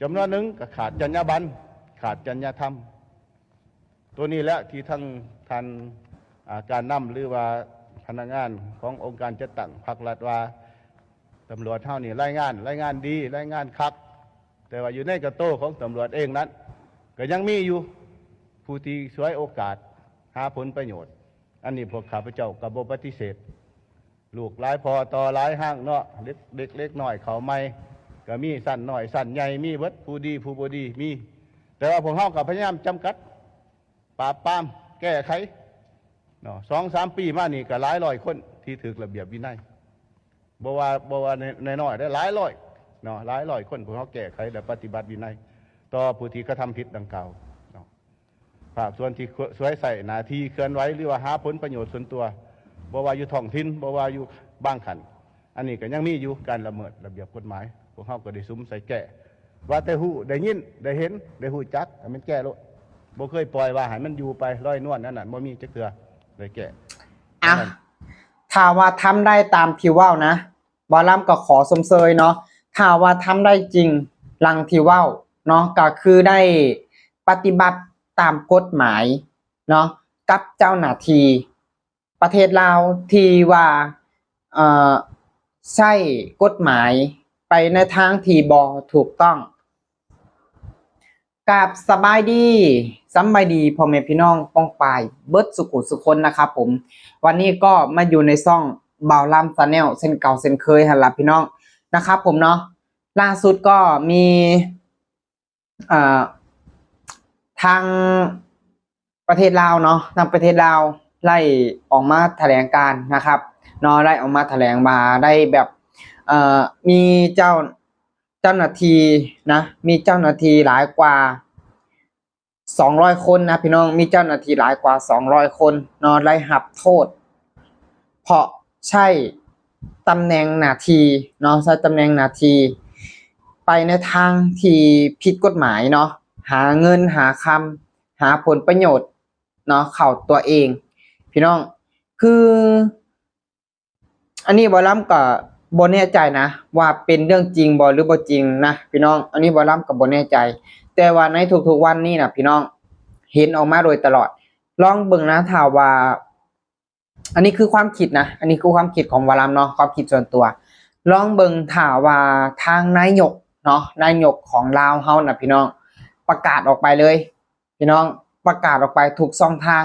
จำนวนหนึ่งก็ขาดจรรยาบรรณขาดจรรยธรรมตัวนี้แหละที่ทั้งท่านการนำหรือว่าพนักงานขององค์การจัดตั้งพรรครัฐว่าตำรวจเท่านี้รายงานดีรายงานคักแต่ว่าอยู่ในกระโต้ของตำรวจเองนั้นก็ยังมีอยู่ผู้ที่ช่วยโอกาสหาผลประโยชน์อันนี้พวกข้าพเจ้ากับบปฏิเสธลูกหลายพอต่อหลายห้างเนาะเล็กน้อยเขาไม่ก็มีสั้นหน่อยสั้นใหญ่มีเบิดผู้ดีผู้บ่ดีมีแต่ว่าพวกเฮากับพยายามจำกัดปราบปรามแก้ไขเนาะ2-3 ปีมานี่ก็หลายร้อยคนที่ถือระเบียบวินัยบ่ว่าในน้อยได้หลายร้อยเนาะหลายร้อยคนพวกเฮาแก้ไขและปฏิบัติวินัยต่อผู้ที่กระทำผิดดังกล่าวเนาะภาคส่วนที่สวยใส่หน้าที่เคลื่อนไหวหรือว่าหาผลประโยชน์ส่วนตัวบ่ว่าอยู่ท้องถิ่นบ่ว่าอยู่บ้างขันอันนี้ก็ยังมีอยู่การละเมิดระเบียบกฎหมายพวกเฮาก็ได้ซุ้มใส่แก้ว่าแต่หูได้ยินได้เห็นได้หูจักให้มันแก้โลดบ่เคยปล่อยว่าให้มันอยู่ไปลอยนวลนั่นน่ะบ่มีจักเทื่อได้แก้อ่ะถ้าว่าทำได้ตามที่ว่านะบอลลัมก็ขอสมเสยเนาะถ้าว่าทำได้จริงลังที่ว่าเนาะก็คือได้ปฏิบัติตามกฎหมายเนาะกับเจ้าหน้าที่ประเทศลาวที่ว่าใช้กฎหมายไปในทางที่บ่ถูกต้องกับสบายดีพ่อแม่พี่น้องป้องปายเบิดสุขุสุคนนะครับผมวันนี้ก็มาอยู่ในซ่องบ่าวลำชาแนลเส้นเก่าเส้นเคยหั่นล่ะพี่น้องนะครับผมเนาะล่าสุดก็มีทางประเทศลาวเนาะทางประเทศลาวไล่ออกมาแถลงการนะครับเนาะไล่ออกมาแถลงมาได้แบบมีเจ้าหน้าที่นะมีเจ้าหน้าที่หลายกว่า200 คนนะพี่น้องมีเจ้าหน้าที่หลายกว่า200 คนเนาะไล่หับโทษเพราะใช่ตำแหน่งหน้าที่เนาะใช้ตำแหน่งหน้าที่ไปในทางที่ผิดกฎหมายเนาะหาเงินหาคำหาผลประโยชน์เนาะเข้าตัวเองพี่น้องคืออันนี้บอลลัมก็บ่แน่ใจนะว่าเป็นเรื่องจริงบ่หรือบ่จริงนะพี่น้องอันนี้บอลลัมก็บ่แน่ใจแต่ว่าในทุกๆวันนี้นะพี่น้องเห็นออกมาโดยตลอดลองเบิ่งนะถ้าว่าอันนี้คือความคิดนะอันนี้คือความคิดของบอลลัมเนาะความคิดส่วนตัวลองเบิ่งถ้าว่าทางนายกเนาะนายกของลาวเฮานะพี่น้องประกาศออกไปเลยพี่น้องประกาศออกไปทุกช่องทาง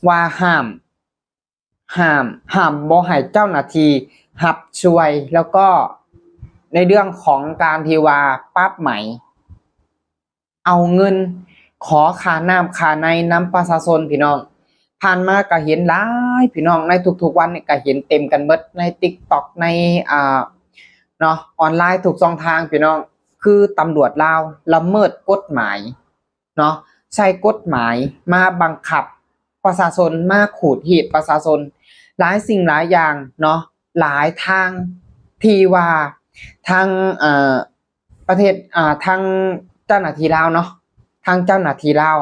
ว่าห้ามบ่ให้เจ้าหน้าที่หับช่วยแล้วก็ในเรื่องของการที่ว่าปรับใหม่เอาเงินขอค่าน้ำค่าในน้ำประชาชนพี่น้องผ่านมาก็เห็นหลายพี่น้องในทุกๆวันนี่ก็เห็นเต็มกันเบิดใน TikTok ในเนาะออนไลน์ทุกช่องทางพี่น้องคือตำรวจลาวละเมิดกฎหมายเนาะใช้กฎหมายมาบังคับประชาชนมาขูดรีดประชาชนหลายสิ่งหลายอย่างเนาะหลายทางที่ว่าทางประเทศทางเจ้าหน้าที่ลาวเนาะทางเจ้าหน้าที่ลาว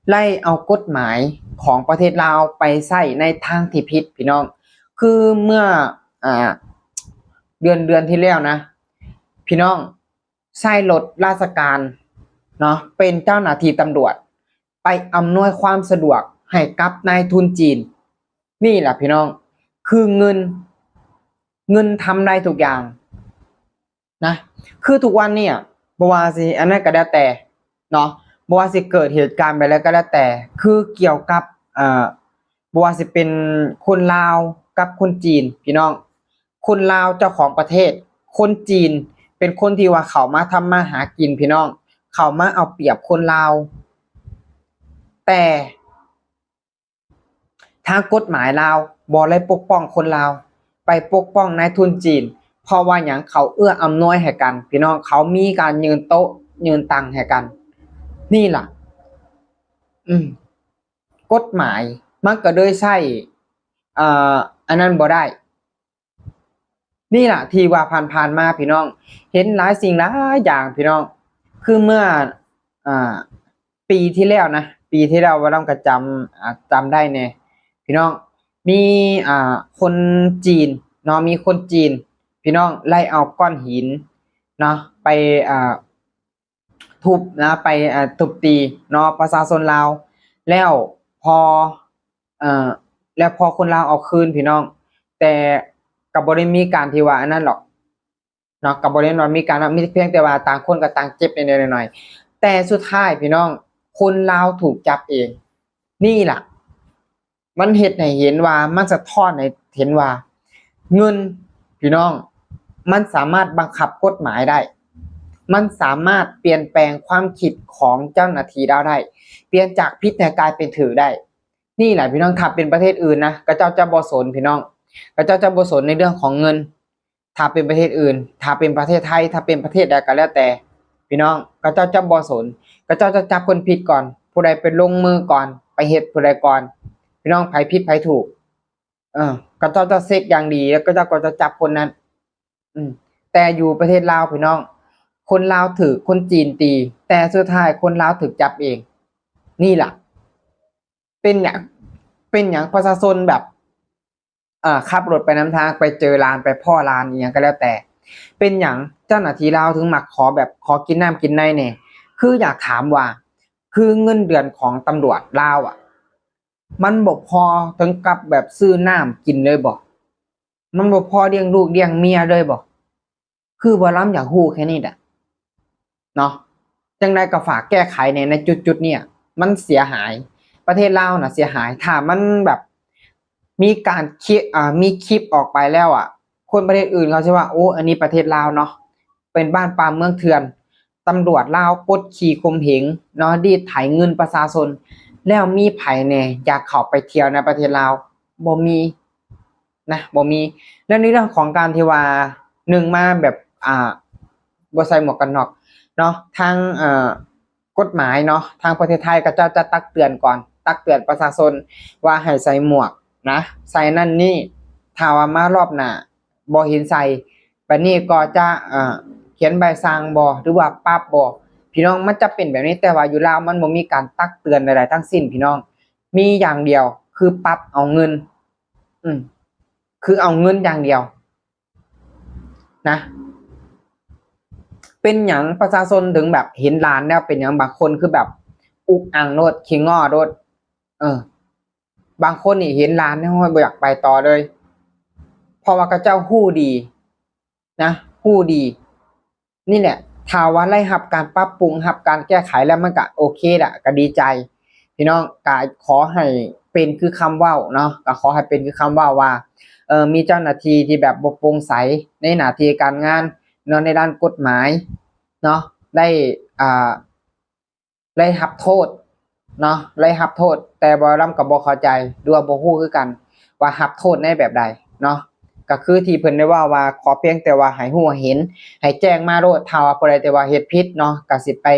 ไล่เอากฎหมายของประเทศลาวไปใช้ในทางที่ผิดพี่น้องคือเมื่อเดือนที่แล้วนะพี่น้องใช้รถราชการเนาะเป็นเจ้าหน้าที่ตำรวจไปอำนวยความสะดวกให้กับนายทุนจีนนี่แหละพี่น้องคือเงินทำได้ทุกอย่างนะคือทุกวันเนี่ยบ่ว่าสิอันนั้นก็แล้วแต่เนาะบ่ว่าสิเกิดเหตุการณ์ไปแล้วก็แล้วแต่คือเกี่ยวกับบ่ว่าสิเป็นคนลาวกับคนจีนพี่น้องคนลาวเจ้าของประเทศคนจีนเป็นคนที่ว่าเขามาทำมาหากินพี่น้องเขามาเอาเปรียบคนลาวแต่ทางกฎหมายลาวบ่ได้ปกป้องคนลาวไปปกป้องนายทุนจีนเพราะว่าหยังเขาเอื้ออำนวยให้กันพี่น้องเขามีการยืนโต๊ะยืนตังให้กันนี่ล่ะกฎหมายมันก็เลยใช้อันนั้นบ่ได้นี่ล่ะที่ว่าผ่านมาพี่น้องเห็นหลายสิ่งหลายอย่างพี่น้องคือเมื่อปีที่แล้วนะปีที่แล้วว่าต้องก็จำได้แน่พี่น้องมีคนจีนเนาะมีคนจีนพี่น้องไล่เอาก้อนหินเนาะ ไปทุบนะไปทุบตีเนาะประชาชนลาวแล้วพอแล้วพอคนลาวเอาคืนพี่น้องแต่กับ่ได้มีการที่ว่าอันนั้นหรอกเนาะกับ่ได้ว่ามีการมีเพียงแต่ว่าต่างคนก็ต่างเจ็บนิดๆหน่อยๆแต่สุดท้ายพี่น้องคนลาวถูกจับเองนี่ล่ะมันเฮ็ดให้เห็นว่ามันสะท้อนให้เห็นว่าเงินพี่น้องมันสามารถบังคับกฎหมายได้มันสามารถเปลี่ยนแปลงความคิดของเจ้าหน้าที่ได้เปลี่ยนจากผิดให้กลายเป็นถูกได้นี่แหละพี่น้องถ้าเป็นประเทศอื่นนะก็เจ้าจะบ่สนพี่น้องก็เจ้าจะบ่สนในเรื่องของเงินถ้าเป็นประเทศอื่นถ้าเป็นประเทศไทยถ้าเป็นประเทศใดก็แล้วแต่พี่น้องก็เจ้าจะบ่สนก็เจ้าจะจับคนผิดก่อนผู้ใดเป็นลงมือก่อนไปเฮ็ดผู้ใดก่อนพี่น้องไผผิดไผถูกก็เจ้าจะเช็คอย่างดีแล้วก็เจ้าก็จะจับคนนั้นแต่อยู่ประเทศลาวพี่น้องคนลาวถือคนจีนตีแต่สุดท้ายคนลาวถูกจับเองนี่ล่ะเป็นอย่างประชาชนแบบขับรถไปนำทางไปเจอร้านไปพ่อร้านอีหยังก็แล้วแต่เป็นอย่างเจ้าหน้าที่ลาวถึงมักขอกินน้ำกินในแน่คืออยากถามว่าคือเงินเดือนของตำรวจลาวมันบ่พอถึงกับแบบซื้อน้ำกินเลยบ่มันบ่พอเลี้ยงลูกเลี้ยงเมียเลยบ่คือบ่ล้ำอยากฮู้แค่นี้แหละเนาะจังได๋ก็ฝากแก้ไขในจุดๆเนี่ยมันเสียหายประเทศลาวน่ะเสียหายถ้ามันแบบมีการมีคลิปออกไปแล้วคนประเทศอื่นเขาสิว่าโอ้อันนี้ประเทศลาวเนาะเป็นบ้านป่าเมืองเถื่อนตำรวจลาวกดขี่ข่มเหงเนาะรีดไถเงินประชาชนแล้วมีไผแน่อยากเข้าไปเที่ยวในประเทศลาวบ่มีนะบ่มีแล้วในเรื่องของการที่ว่า1มาแบบบ่ใส่หมวกกันน็อกเนาะทางกฎหมายเนาะทางประเทศไทยก็จะตักเตือนก่อนตักเตือนประชาชนว่าให้ใส่หมวกนะใส่นั่นนี่ถ้าว่ามารอบหน้าบ่เห็นใส่บัดนี้ก็จะเขียนใบสั่งบ่หรือว่าปรับบ่พี่น้องมันจะเป็นแบบนี้แต่ว่าอยู่ลาวมันบ่มีการตักเตือนใดๆทั้งสิ้นพี่น้องมีอย่างเดียวคือปรับเอาเงินคือเอาเงินอย่างเดียวนะเป็นหยังประชาชนถึงแบบเห็นร้านแล้วเป็นหยังบางคนคือแบบอุกอังโลดขี้ง้อโลดบางคนนี่เห็นร้านแล้วบ่อยากไปต่อเลยเพราะว่าเขาเจ้าฮู้ดีนะฮู้ดีนี่แหละถ้าว่าได้รับการปรับปรุงรับการแก้ไขแล้วมันก็โอเคล่ะก็ดีใจพี่น้องก็ขอให้เป็นคือคำเว้าเนาะก็ขอให้เป็นคือคำเว้าว่ามีเจ้าหน้าที่ที่แบบบ่โปร่งใสในหน้าที่การงานเนาะในด้านกฎหมายเนาะได้รับโทษเนาะได้รับโทษแต่บ่รำก็บ่เข้าใจหรือว่าบ่ฮู้คือกันว่ารับโทษในแบบใดเนาะก็คือที่เพิ่นได้ว่าขอเพียงแต่ว่าให้ฮู้เห็นให้แจ้งมาโลดถ้าว่าผู้ใดแต่ว่าเฮ็ดผิดเนาะก็สิไป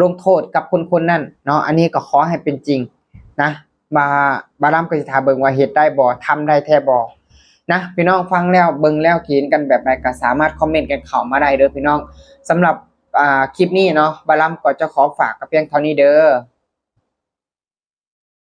ลงโทษกับคนนั้นเนาะอันนี้ก็ขอให้เป็นจริงนะบารำก็สิท่าเบิ่งว่าเฮ็ดได้บ่ทำได้แท้บ่นะพี่น้องฟังแล้วเบิ่งแล้วคิดกันแบบใดก็สามารถคอมเมนต์กันเข้ามาได้เด้อพี่น้องสำหรับคลิปนี้เนาะบารำก็จะขอฝากกับเพียงเท่านี้เด้อ